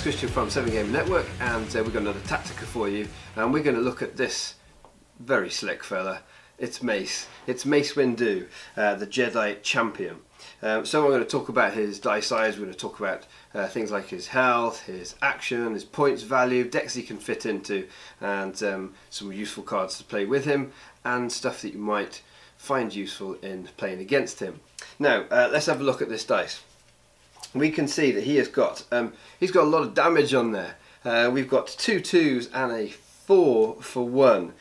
Christian from 7 Game Network, and we've got another Tactica for you, and we're going to look at this very slick fella. It's Mace. It's Mace Windu, the Jedi champion. So we're going to talk about his die size. We're going to talk about things like his health, his action, his points value, decks he can fit into, and some useful cards to play with him, and stuff that you might find useful in playing against him. Now let's have a look at this dice. We can see that he has got he's got a lot of damage on there. We've got 2 2s and a 4 for 1,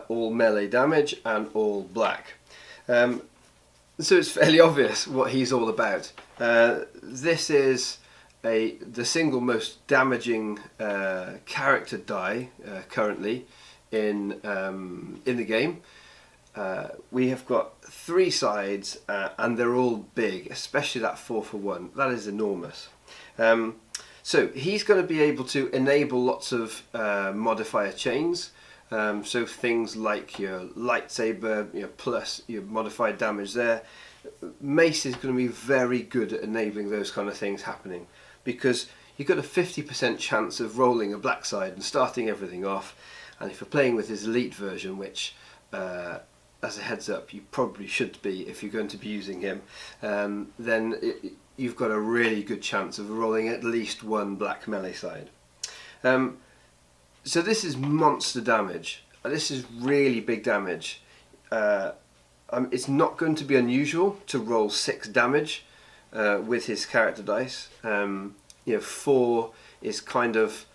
all melee damage and all black. So it's fairly obvious what he's all about. This is the single most damaging character die currently in the game. We have got 3 sides and they're all big, especially that 4 for 1. That is enormous. So he's going to be able to enable lots of modifier chains. So things like your lightsaber, plus your modified damage there. Mace is going to be very good at enabling those kind of things happening, because you've got a 50% chance of rolling a black side and starting everything off. And if you're playing with his elite version, which as a heads up you probably should be if you're going to be using him, then you've got a really good chance of rolling at least one black melee side. So this is monster damage. This is really big damage. It's not going to be unusual to roll 6 damage with his character dice. 4 is kind of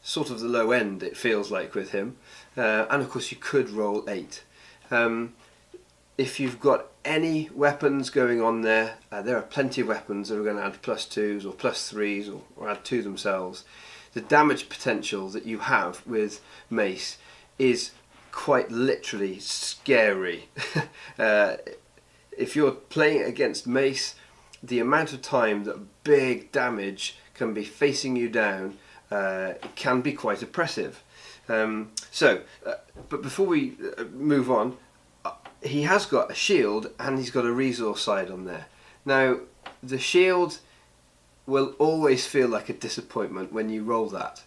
sort of the low end, it feels like, with him. And of course you could roll 8. If you've got any weapons going on there, there are plenty of weapons that are going to add +2s or +3s or add 2 themselves. The damage potential that you have with Mace is quite literally scary. If you're playing against Mace, the amount of time that big damage can be facing you down it can be quite oppressive. But before we move on, he has got a shield and he's got a resource side on there. Now the shield will always feel like a disappointment when you roll that.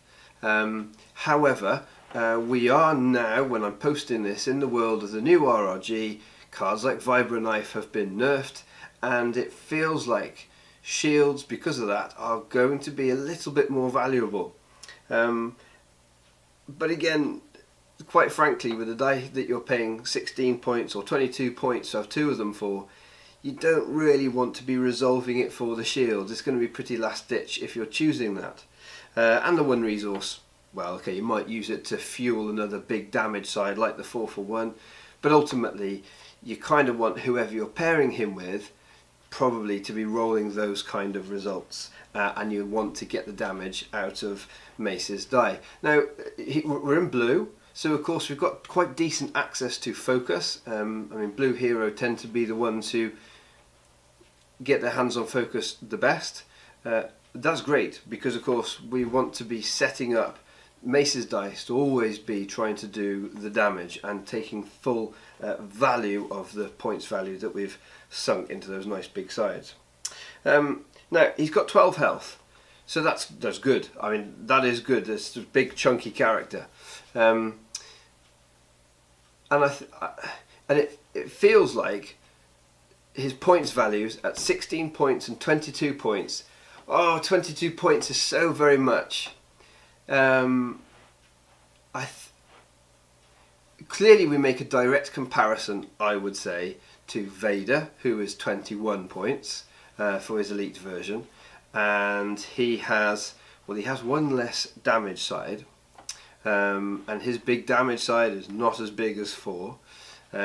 However, we are now, when I'm posting this, in the world of the new RRG. Cards like Vibroknife have been nerfed, and it feels like shields, because of that, are going to be a little bit more valuable. But again, quite frankly, with a die that you're paying 16 points or 22 points to have 2 of them for, you don't really want to be resolving it for the shield. It's going to be pretty last ditch if you're choosing that. And the 1 resource, well, okay, you might use it to fuel another big damage side like the 4 for 1, but ultimately you kind of want whoever you're pairing him with probably to be rolling those kind of results, and you want to get the damage out of Mace's die. Now we're in blue, so of course we've got quite decent access to focus. Blue hero tend to be the ones who get their hands on focus the best. That's great, because of course we want to be setting up Mace's dice to always be trying to do the damage and taking full value of the points value that we've sunk into those nice big sides. Now he's got 12 health, so that's good. I mean, that is good. It's a big chunky character, and it feels like his points values at 16 points and 22 points. Oh, 22 points is so very much. Clearly we make a direct comparison, I would say, to Vader, who is 21 points for his elite version, and he has 1 less damage side, and his big damage side is not as big as 4.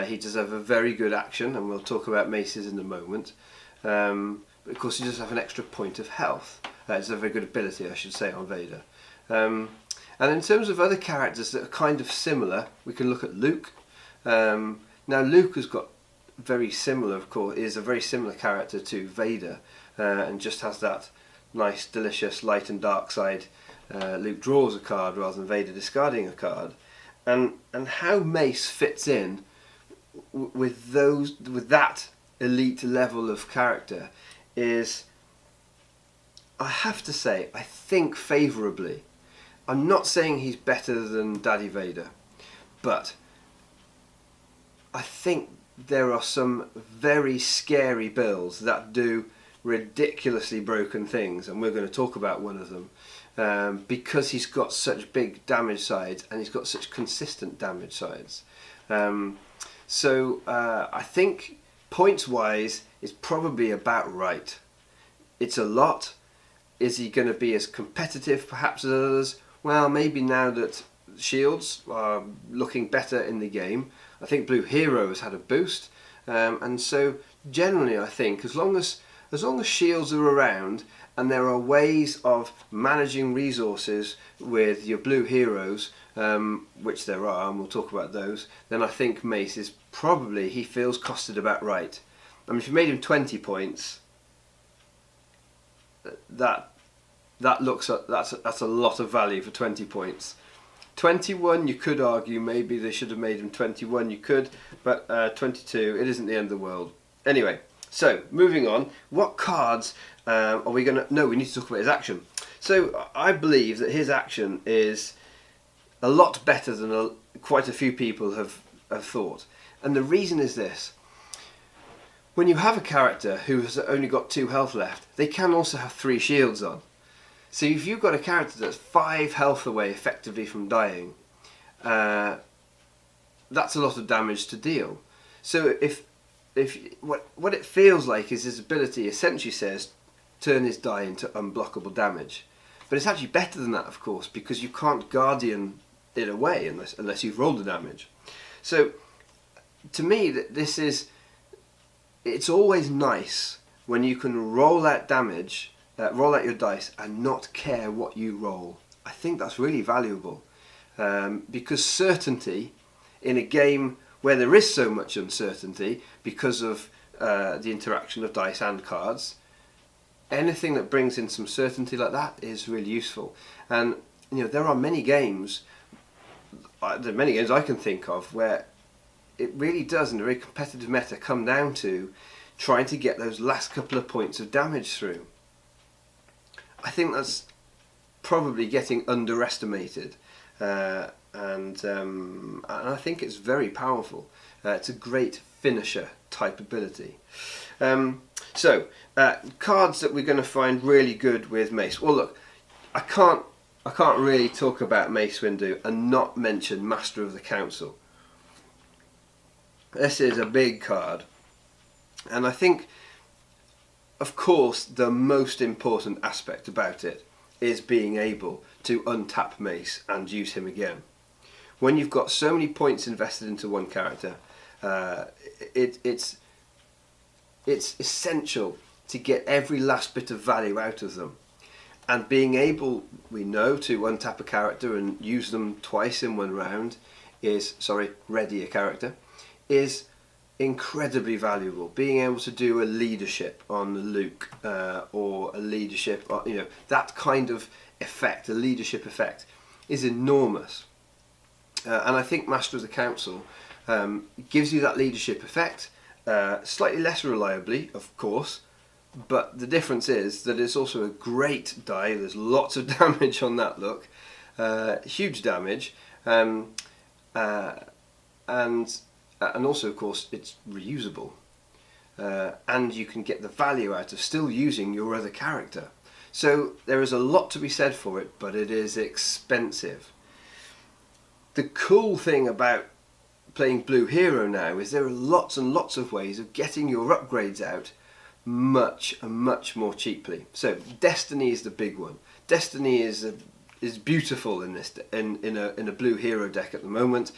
He does have a very good action, and we'll talk about Mace's in a moment. But of course he does have an extra point of health. It's a very good ability, I should say, on Vader. And in terms of other characters that are kind of similar, we can look at Luke. Now Luke has got very similar, of course, is a very similar character to Vader, and just has that nice, delicious light and dark side. Luke draws a card rather than Vader discarding a card, and how Mace fits in with that elite level of character is I have to say, I think favourably. I'm not saying he's better than Daddy Vader, but I think there are some very scary builds that do ridiculously broken things, and we're going to talk about one of them, because he's got such big damage sides and he's got such consistent damage sides. So I think points wise is probably about right. It's a lot. Is he going to be as competitive perhaps as others? Well, maybe now that shields are looking better in the game. I think Blue Hero has had a boost, and so generally I think as long as shields are around and there are ways of managing resources with your Blue Heroes, which there are, and we'll talk about those, then I think Mace is probably, he feels costed about right. I mean, if you made him 20 points, that's a lot of value for 20 points. 21, you could argue maybe they should have made him 21. You could, but 22, it isn't the end of the world. Anyway, so moving on. What cards are we going to? No, we need to talk about his action. So I believe that his action is a lot better than quite a few people have thought, and the reason is this. When you have a character who has only got 2 health left, they can also have 3 shields on. So if you've got a character that's 5 health away effectively from dying, that's a lot of damage to deal. So if what it feels like is his ability essentially says turn his die into unblockable damage, but it's actually better than that, of course, because you can't guardian it away unless you've rolled the damage. So to me, it's always nice when you can roll out damage. Roll out your dice and not care what you roll. I think that's really valuable, because certainty in a game where there is so much uncertainty because of the interaction of dice and cards, anything that brings in some certainty like that is really useful. And there are many games, I can think of where it really does, in a very competitive meta, come down to trying to get those last couple of points of damage through. I think that's probably getting underestimated, and I think it's very powerful. It's a great finisher type ability. So cards that we're going to find really good with Mace. Well, look, I can't really talk about Mace Windu and not mention Master of the Council. This is a big card, and I think, of course, the most important aspect about it is being able to untap Mace and use him again. When you've got so many points invested into one character, it's essential to get every last bit of value out of them. And being able, we know, to untap a character and use them twice in one round ready a character, is incredibly valuable. Being able to do a leadership on Luke, or a leadership, that kind of effect, a leadership effect, is enormous. And I think Master of the Council gives you that leadership effect, slightly less reliably, of course, but the difference is that it's also a great die. There's lots of damage on that look, huge damage, and also, of course, it's reusable, and you can get the value out of still using your other character. So there is a lot to be said for it, but it is expensive. The cool thing about playing Blue Hero now is there are lots and lots of ways of getting your upgrades out much more cheaply. So Destiny is the big one. Destiny is beautiful in this in a Blue Hero deck at the moment.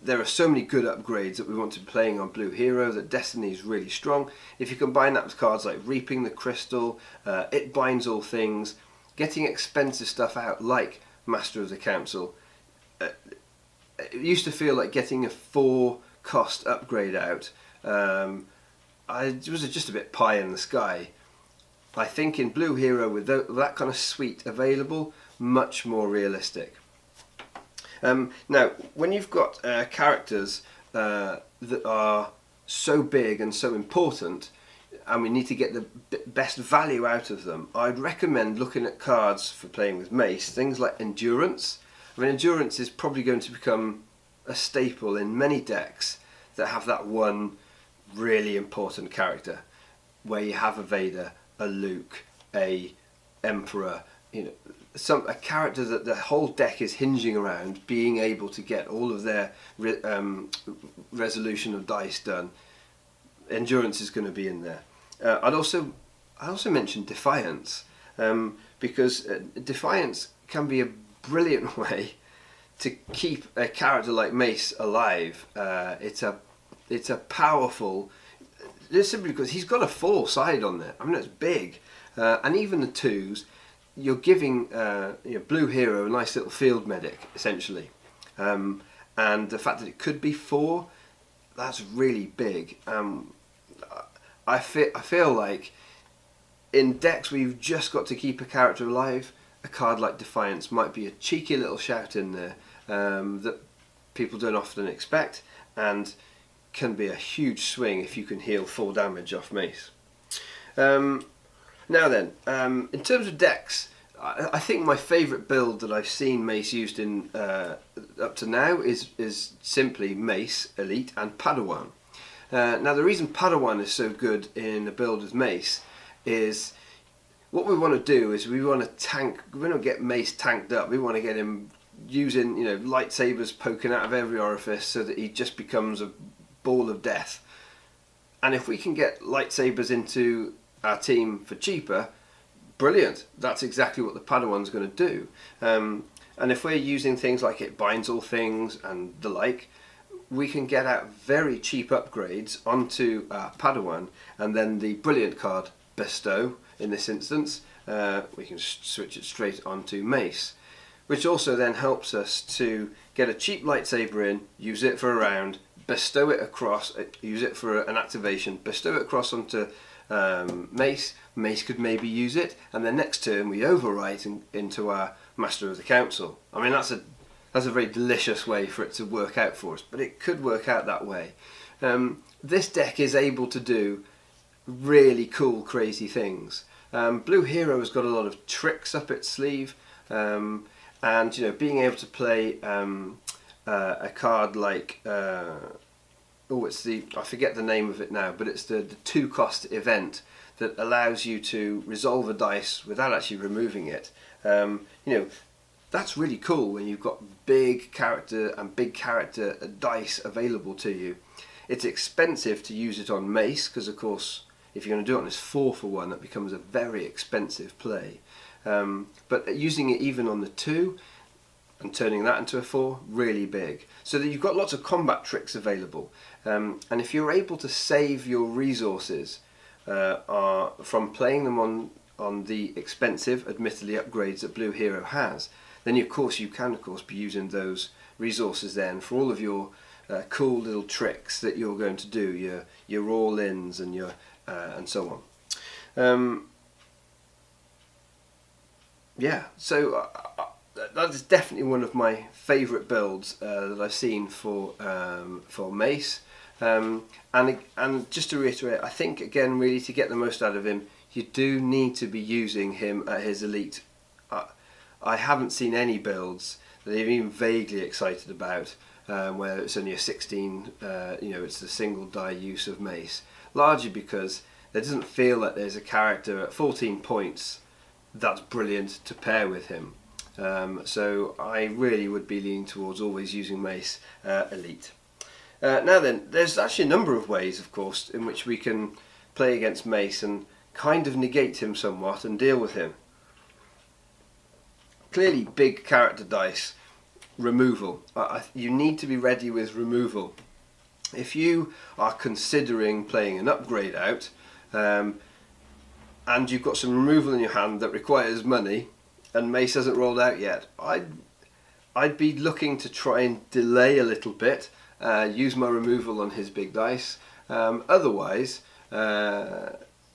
There are so many good upgrades that we want to be playing on Blue Hero that Destiny is really strong. If you combine that with cards like Reaping the Crystal, It Binds All Things, getting expensive stuff out like Master of the Council, it used to feel like getting a 4-cost upgrade out. It was just a bit pie in the sky. I think in Blue Hero, with that kind of suite available, much more realistic. Now, when you've got characters that are so big and so important, and we need to get the best value out of them, I'd recommend looking at cards for playing with Mace, things like Endurance. I mean, Endurance is probably going to become a staple in many decks that have that one really important character, where you have a Vader, a Luke, a Emperor, you know, a character that the whole deck is hinging around being able to get all of their resolution of dice done. Endurance is going to be in there. I also mention Defiance, because Defiance can be a brilliant way to keep a character like Mace alive. It's a powerful, just simply because he's got a 4 side on there. I mean, it's big, and even the 2s, you're giving Blue Hero a nice little field medic essentially, and the fact that it could be 4, that's really big. I feel like in decks where you've just got to keep a character alive, a card like Defiance might be a cheeky little shout in there that people don't often expect, and can be a huge swing if you can heal 4 damage off Mace. Now then, in terms of decks, I think my favourite build that I've seen Mace used in up to now is simply Mace, Elite and Padawan. Now the reason Padawan is so good in a build with Mace is what we want to do is we want to get Mace tanked up. We want to get him using lightsabers poking out of every orifice so that he just becomes a ball of death. And if we can get lightsabers into our team for cheaper, brilliant. That's exactly what the Padawan's going to do. And if we're using things like it binds all things and the like, we can get out very cheap upgrades onto our Padawan, and then the brilliant card Bestow in this instance, we can switch it straight onto Mace, which also then helps us to get a cheap lightsaber in, use it for a round, bestow it across, use it for an activation, bestow it across onto Mace. Mace could maybe use it, and then next turn we overwrite into our Master of the Council. I mean, that's a very delicious way for it to work out for us, but it could work out that way. This deck is able to do really cool, crazy things. Blue Hero has got a lot of tricks up its sleeve, and being able to play a card like I forget the name of it now, but it's the 2-cost event that allows you to resolve a dice without actually removing it. That's really cool when you've got big character dice available to you. It's expensive to use it on Mace because, of course, if you're going to do it on this 4-for-1, that becomes a very expensive play. But using it even on the 2 and turning that into a 4, really big. So that you've got lots of combat tricks available. And if you're able to save your resources from playing them on the expensive, admittedly, upgrades that Blue Hero has, then you can be using those resources then for all of your cool little tricks that you're going to do, your all-ins and your and so on. So that is definitely one of my favourite builds that I've seen for Mace. And just to reiterate, I think again, really to get the most out of him, you do need to be using him at his elite. I haven't seen any builds that I'm even vaguely excited about where it's only a 16, it's the single die use of Mace, largely because there doesn't feel like there's a character at 14 points that's brilliant to pair with him. So I really would be leaning towards always using Mace Elite. Now then, there's actually a number of ways, of course, in which we can play against Mace and kind of negate him somewhat and deal with him. Clearly, big character dice, removal. You need to be ready with removal. If you are considering playing an upgrade out, and you've got some removal in your hand that requires money, and Mace hasn't rolled out yet, I'd be looking to try and delay a little bit, use my removal on his big dice. Otherwise,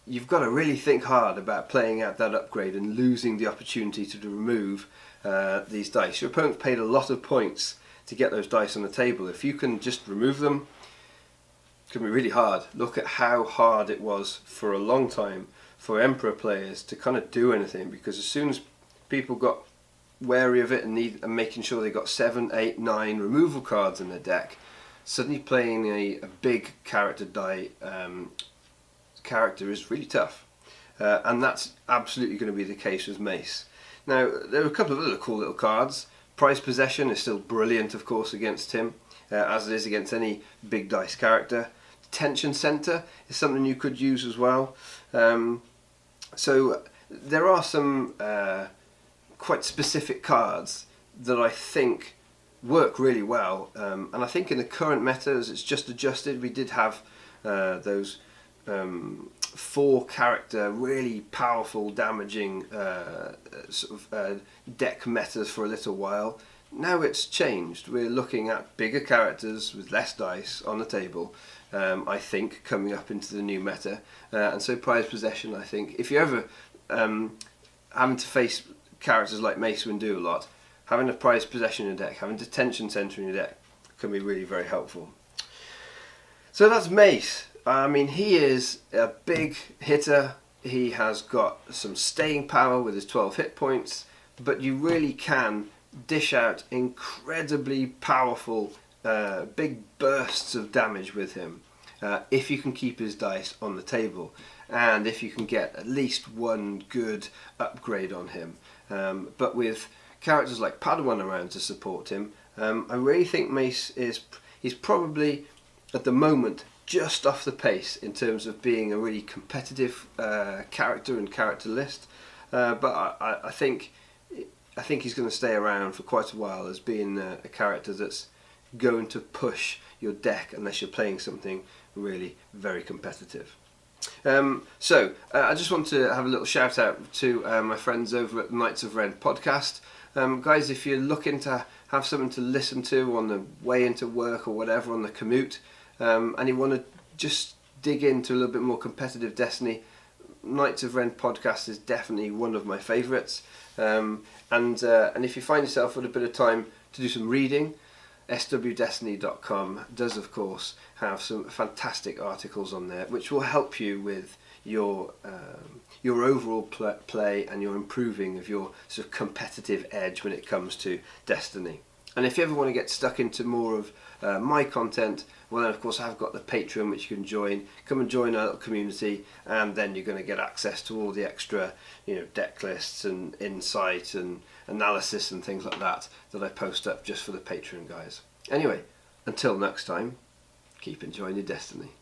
you've got to really think hard about playing out that upgrade and losing the opportunity to remove these dice. Your opponent's paid a lot of points to get those dice on the table. If you can just remove them, can be really hard. Look at how hard it was for a long time for Emperor players to kind of do anything, because as soon as people got wary of it and making sure they got 7, 8, 9 removal cards in their deck, suddenly playing a big character die character is really tough. And that's absolutely going to be the case with Mace. Now, there are a couple of other cool little cards. Prized Possession is still brilliant, of course, against him, as it is against any big dice character. Detention Center is something you could use as well. So there are some quite specific cards that I think work really well, and I think in the current meta, as it's just adjusted, we did have those 4 character really powerful damaging deck metas for a little while. Now it's changed. We're looking at bigger characters with less dice on the table, I think, coming up into the new meta. And so Prized Possession, I think, if you're ever having to face characters like Mace Windu a lot, having a Prized Possession in your deck, having Detention Center in your deck can be really very helpful. So that's Mace. I mean, he is a big hitter. He has got some staying power with his 12 hit points, but you really can dish out incredibly powerful big bursts of damage with him if you can keep his dice on the table, and if you can get at least one good upgrade on him. But with characters like Padawan around to support him, I really think Mace he's probably at the moment just off the pace in terms of being a really competitive character and character list, but I think he's going to stay around for quite a while as being a character that's going to push your deck unless you're playing something really very competitive. So I just want to have a little shout out to my friends over at the Knights of Ren podcast. Guys, if you're looking to have something to listen to on the way into work or whatever, on the commute, and you want to just dig into a little bit more competitive Destiny, Knights of Ren podcast is definitely one of my favourites. And if you find yourself with a bit of time to do some reading, swdestiny.com does of course have some fantastic articles on there which will help you with your overall play and your improving of your sort of competitive edge when it comes to Destiny. And if you ever want to get stuck into more of my content, well then of course I've got the Patreon which you can join. Come and join our little community, and then you're going to get access to all the extra, deck lists and insight and analysis and things like that I post up just for the Patreon guys. Anyway, until next time, keep enjoying your Destiny.